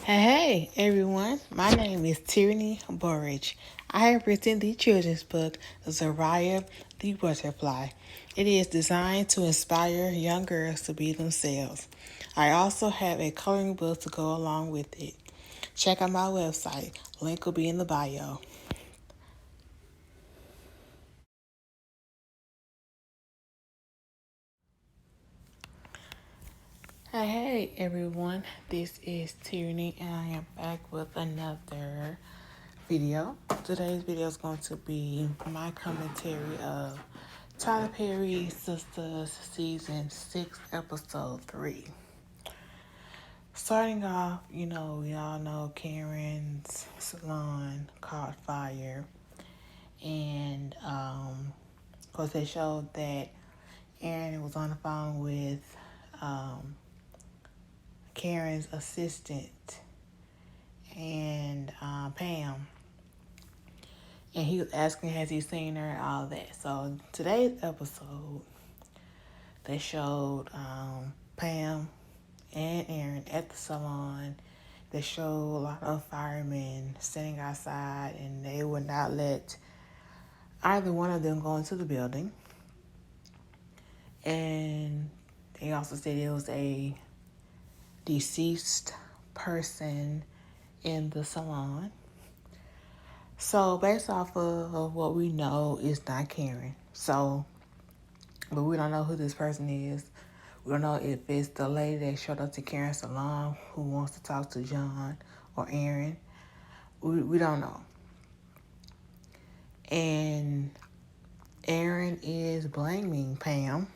Hey everyone, my name is Tyranny Burridge. I have written the children's book, Zariah the Butterfly. It is designed to inspire young girls to be themselves. I also have a coloring book to go along with it. Check out my website, link will be in the bio. Hey everyone, this is Tyranny and I am back with another video. Today's video is going to be my commentary of Tyler Perry Sistas Season 6, Episode 3. Starting off, we all know Karen's salon caught fire. And, of course, they showed that Aaron was on the phone with Karen's assistant and Pam. And he was asking, has he seen her, and all that. So today's episode, they showed Pam and Aaron at the salon. They showed a lot of firemen sitting outside, and they would not let either one of them go into the building. And they also said it was a deceased person in the salon. So based off of what we know, it's not Karen. But we don't know who this person is. We don't know if it's the lady that showed up to Karen's salon who wants to talk to John or Aaron. We don't know. And Aaron is blaming Pam,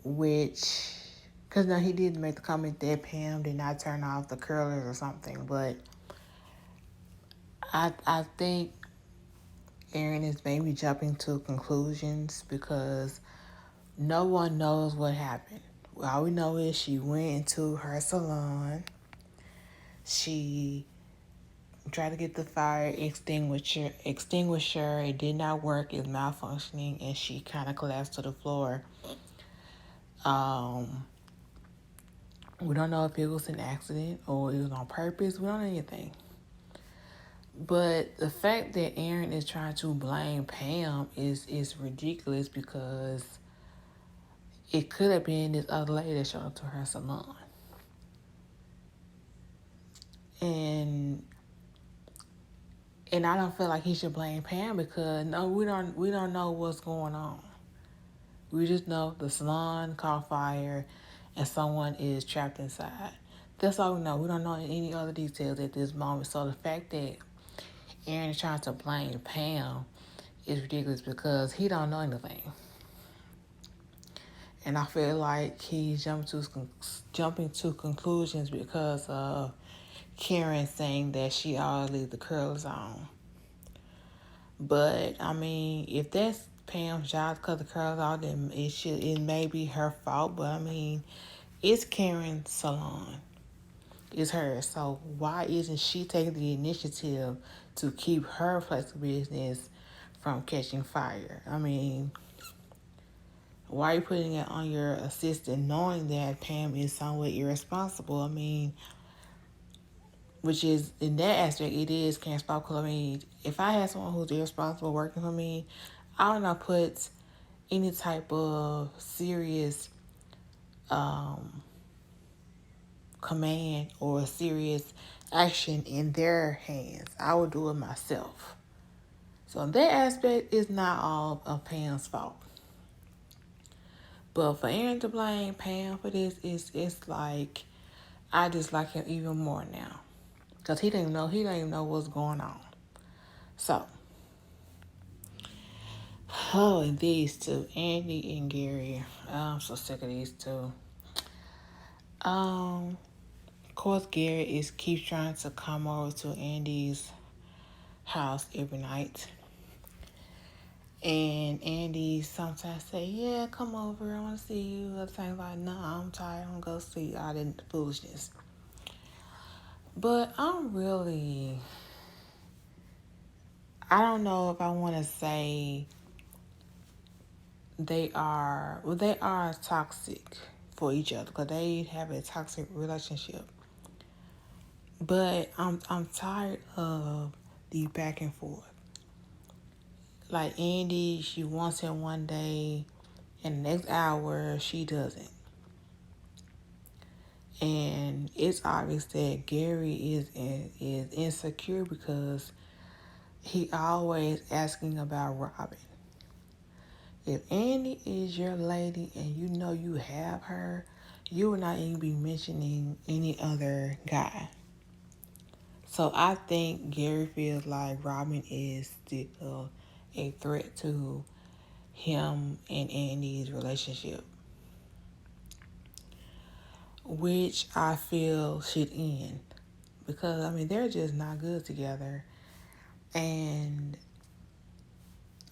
because now he did make the comment that Pam did not turn off the curlers or something, but I think Aaron is maybe jumping to conclusions because no one knows what happened. All we know is she went into her salon. She tried to get the fire extinguisher. It did not work. It's malfunctioning, and she kind of collapsed to the floor. We don't know if it was an accident or it was on purpose. We don't know anything. But the fact that Aaron is trying to blame Pam is ridiculous because it could have been this other lady that showed up to her salon. And I don't feel like he should blame Pam because no, we don't know what's going on. We just know the salon caught fire and someone is trapped inside. That's all we know. We don't know any other details at this moment. So the fact that Aaron is trying to blame Pam is ridiculous because he don't know anything. And I feel like he's jumping to conclusions because of Karen saying that she always leaves the curls on. But I mean, if that's Pam's job to cut the curls off, then it may be her fault. But I mean, it's Karen's salon. It's hers. So why isn't she taking the initiative to keep her place of business from catching fire? I mean, why are you putting it on your assistant knowing that Pam is somewhat irresponsible? I mean, which is, in that aspect, it is Karen's fault. Because, I mean, if I had someone who's irresponsible working for me, I would not put any type of serious command or serious action in their hands. I would do it myself. So that aspect is not all of Pam's fault. But for Aaron to blame Pam for this it's like I dislike him even more now. Because he don't even know what's going on. So and these two, Andy and Gary. I'm so sick of these two. Of course, Gary keeps trying to come over to Andy's house every night. And Andy sometimes say, yeah, come over, I want to see you. Other times like, no, I'm tired, I'm going to go see all that foolishness. But I don't know if I want to say they are toxic for each other because they have a toxic relationship. But I'm tired of the back and forth. Like Andy, she wants him one day, and the next hour she doesn't. And it's obvious that Gary is insecure because he always asking about Robin. If Andy is your lady and you know you have her, you will not even be mentioning any other guy. So I think Gary feels like Robin is still a threat to him and Andy's relationship, which I feel should end because I mean they're just not good together, and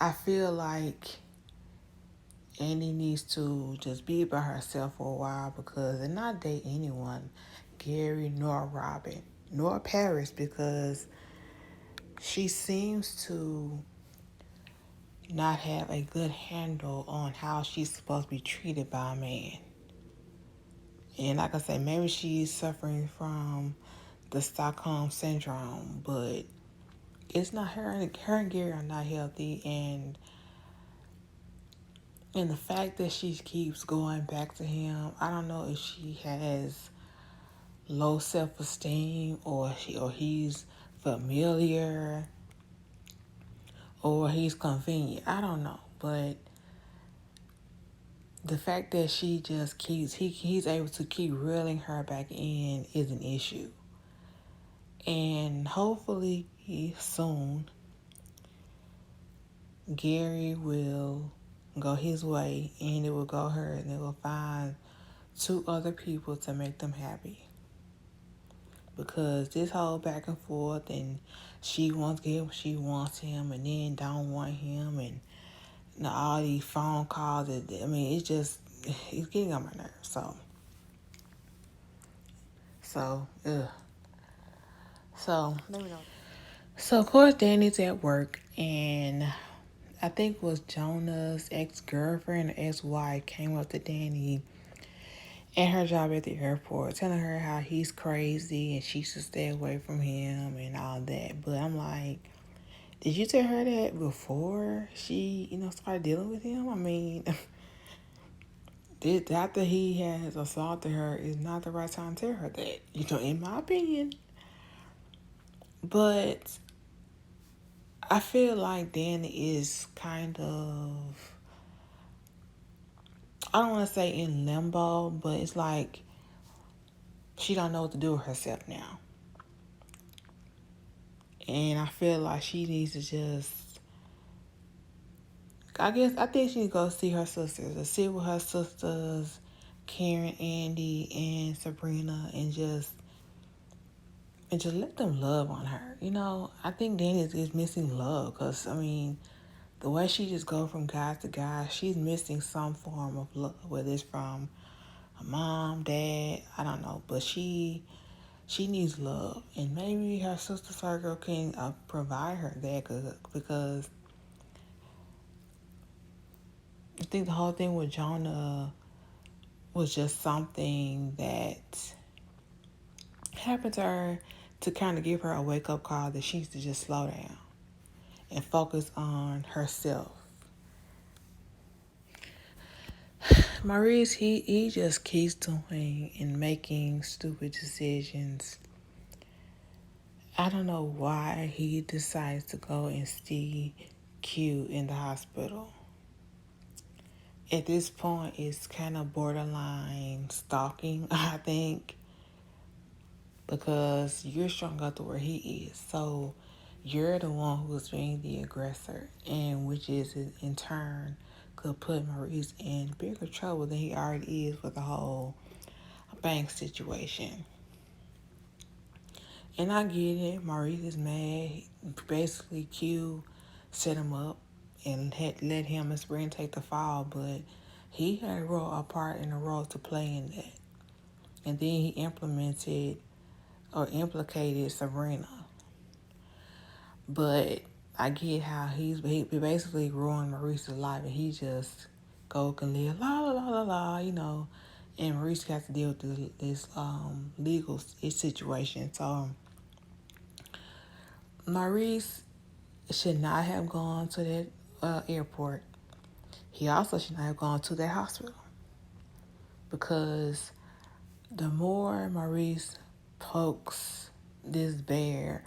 I feel like Andy needs to just be by herself for a while because they're not date anyone, Gary nor Robin nor Paris, because she seems to not have a good handle on how she's supposed to be treated by a man. And like I say, maybe she's suffering from the Stockholm syndrome, but it's not her. Her and Gary are not healthy, and the fact that she keeps going back to him, I don't know if she has low self-esteem or he's familiar or he's convenient. I don't know, but the fact that she just he's able to keep reeling her back in is an issue. And hopefully soon Gary will go his way and it will go hers and it will find two other people to make them happy. Because this whole back and forth and she wants him, she wants him and then don't want him and all these phone calls, I mean it's getting on my nerves. Ugh. So let me know. So of course Danny's at work and I think it was Jonah's ex-girlfriend or ex-wife came up to Danny at her job at the airport telling her how he's crazy and she should stay away from him and all that. But I'm like, did you tell her that before she, started dealing with him? I mean, after he has assaulted her is not the right time to tell her that, in my opinion. But I feel like Danny is kind of, I don't want to say in limbo, but it's like she don't know what to do with herself now. And I feel like she needs to just, I think she needs to go see her sisters, to sit with her sisters, Karen, Andy, and Sabrina, and just let them love on her. I think Danny is missing love because, I mean, the way she just go from guy to guy, she's missing some form of love, whether it's from a mom, dad, I don't know, but she needs love, and maybe her sister circle can provide her that because I think the whole thing with Jonah was just something that happened to her to kind of give her a wake-up call that she needs to just slow down and focus on herself. Maurice, he just keeps doing and making stupid decisions. I don't know why he decides to go and see Q in the hospital. At this point, it's kind of borderline stalking, I think, because you're strung up to where he is. So you're the one who's being the aggressor, and which is in turn could put Maurice in bigger trouble than he already is with the whole bank situation. And I get it. Maurice is mad. Basically, Q set him up and had let him and Spring take the fall, but he had a part in the role to play in that. And then he implemented or implicated Sabrina. But I get how he basically ruined Maurice's life, and he just go and live la la la la la, and Maurice has to deal with this legal situation. So Maurice should not have gone to that airport. He also should not have gone to that hospital because the more Maurice pokes this bear,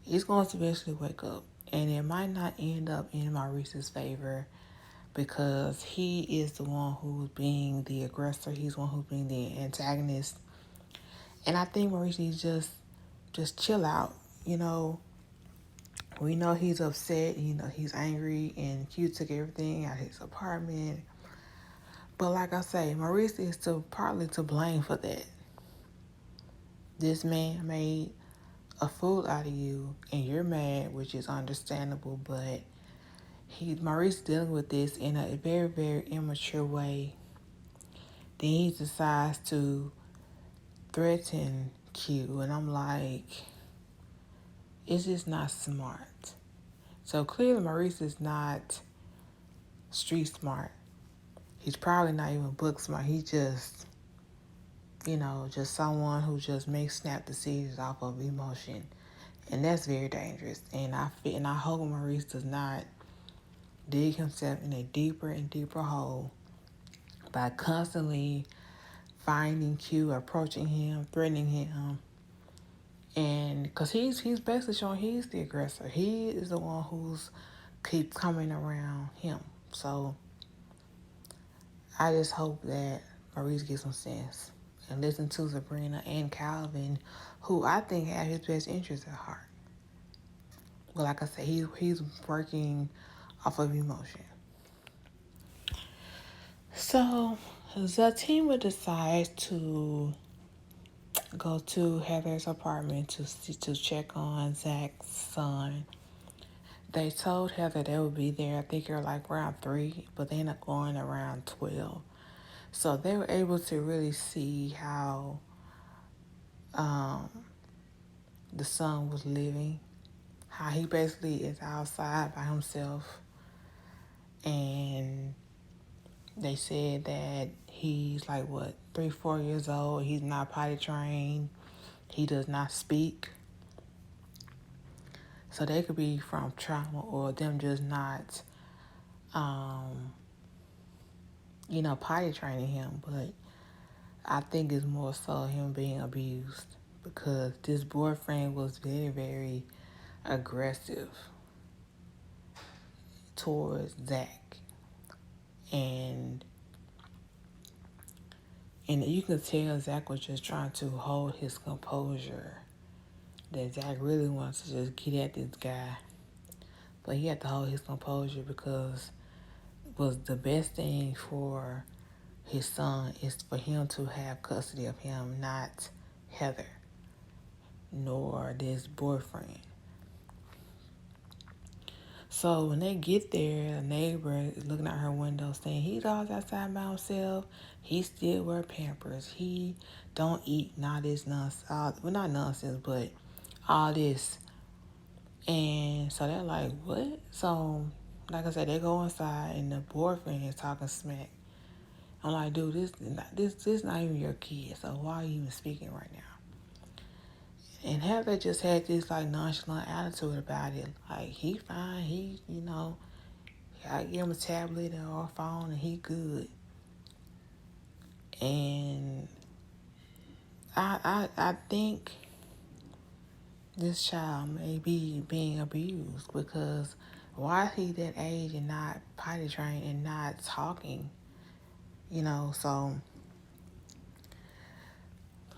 he's going to eventually wake up. And it might not end up in Maurice's favor because he is the one who's being the aggressor. He's the one who's being the antagonist. And I think Maurice needs to just chill out. You know, we know he's upset. You know, he's angry, and Q took everything out of his apartment. But like I say, Maurice is partly to blame for that. This man made a fool out of you, and you're mad, which is understandable. But Maurice dealing with this in a very, very immature way. Then he decides to threaten Q, and I'm like, it's just not smart. So clearly Maurice is not street smart. He's probably not even book smart. He just, just someone who just makes snap decisions off of emotion. And that's very dangerous. And I hope Maurice does not dig himself in a deeper and deeper hole by constantly finding Q, approaching him, threatening him. And because he's basically showing he's the aggressor. He is the one who's keep coming around him. So I just hope that Maurice gets some sense and listen to Sabrina and Calvin, who I think have his best interests at heart. But like I said, he's working off of emotion. So Zatima decides to go to Heather's apartment to check on Zach's son. They told Heather they would be there, I think they're like around 3, but they ended up going around 12. So they were able to really see how the son was living, how he basically is outside by himself. And they said that he's like, 3, 4 years old. He's not potty trained. He does not speak. So they could be from trauma or them just not, potty training him. But I think it's more so him being abused because this boyfriend was very, very aggressive towards Zach. And you can tell Zach was just trying to hold his composure. That Zach really wants to just get at this guy. But he had to hold his composure because it was the best thing for his son is for him to have custody of him, not Heather, nor this boyfriend. So when they get there, a neighbor is looking out her window saying, he's always outside by himself. He still wear Pampers. He don't eat all this nonsense. Well, not nonsense, but all this. And so they're like, what? So, like I said, they go inside and the boyfriend is talking smack. I'm like, dude, this not even your kid. So why are you even speaking right now? And Heather just had this like nonchalant attitude about it. Like, he fine, I give him a tablet or a phone and he good. And I think this child may be being abused because why is he that age and not potty trained and not talking?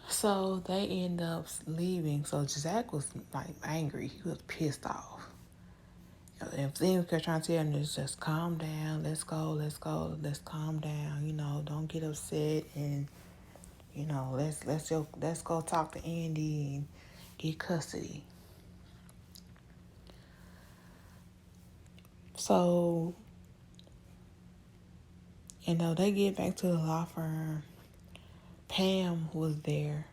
So they end up leaving. So Zach was like angry. He was pissed off. And things kept trying to tell him, just calm down. Let's go. Let's calm down. Don't get upset. And let's go talk to Andy and get custody. So they get back to the law firm. Pam was there.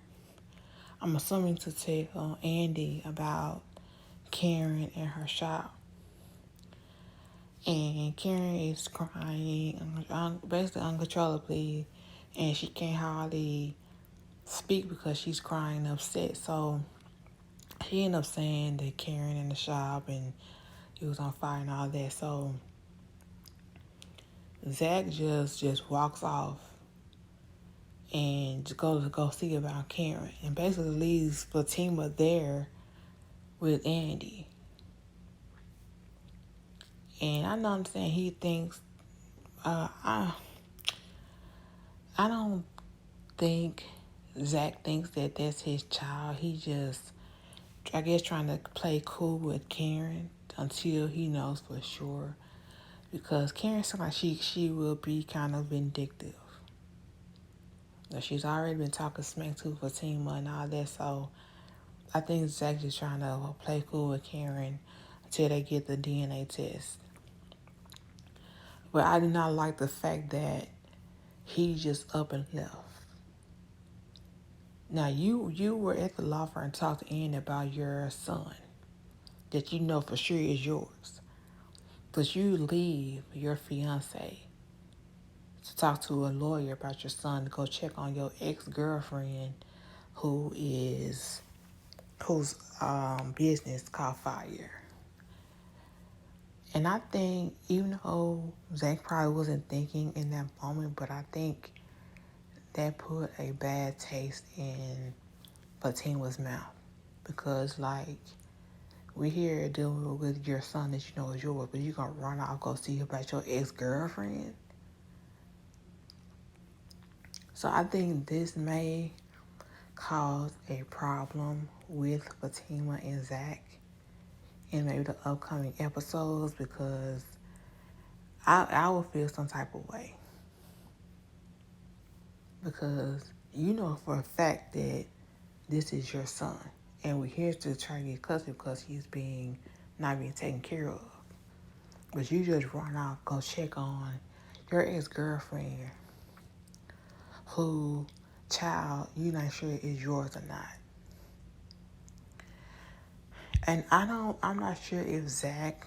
I'm assuming to tell Andy about Karen and her shop. And Karen is crying, basically uncontrollably, and she can't hardly speak because she's crying upset. So he ended up saying that Karen in the shop and he was on fire and all that. So Zach just walks off and goes to go see about Karen and basically leaves Fatima there with Andy. And I don't understand. He thinks I don't think Zach thinks that that's his child. He just, I guess, trying to play cool with Karen until he knows for sure. Because Karen seems like she will be kind of vindictive. Now, she's already been talking smack to Fatima and all that, so I think Zach just trying to play cool with Karen until they get the DNA test. But I did not like the fact that he just up and left. Now, you were at the law firm and talked to Ann about your son that you know for sure is yours. But you leave your fiance to talk to a lawyer about your son to go check on your ex-girlfriend whose business caught fire. And I think, even though Zach probably wasn't thinking in that moment, but I think that put a bad taste in Fatima's mouth. Because, like, we here dealing with your son that you know is yours, but you gonna run off, go see about your ex-girlfriend? So I think this may cause a problem with Fatima and Zach in maybe the upcoming episodes, because I will feel some type of way. Because you know for a fact that this is your son. And we're here to try to get custody because he's not being taken care of. But you just run off, go check on your ex-girlfriend who child you not sure is yours or not. And I'm not sure if Zach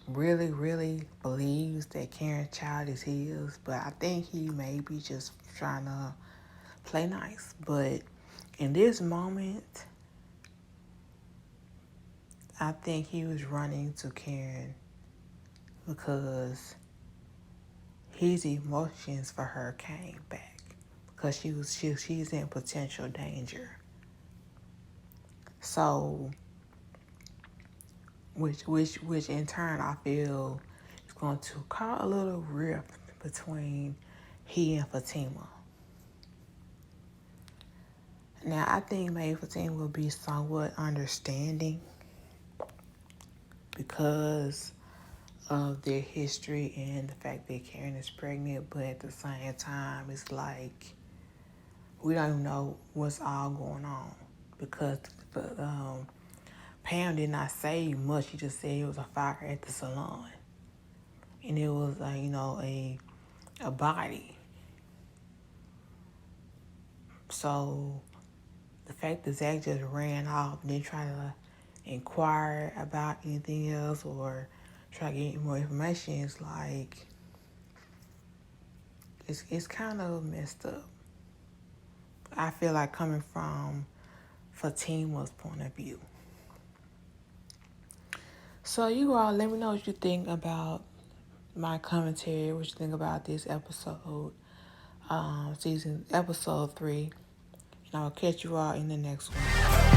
really, really believes that Karen's child is his, but I think he may be just trying to play nice. But in this moment, I think he was running to Karen because his emotions for her came back because she's in potential danger. So, which in turn I feel is going to cause a little rift between he and Fatima. Now, I think maybe Fatima will be somewhat understanding because of their history and the fact that Karen is pregnant, but at the same time, it's like we don't even know what's all going on because Pam did not say much. She just said it was a fire at the salon, and it was a body. So the fact that Zach just ran off and didn't try to inquire about anything else or try to get more information is like it's kind of messed up. I feel like coming from Fatima's point of view. So you all let me know what you think about my commentary, what you think about this episode, episode 3. And I'll catch you all in the next one.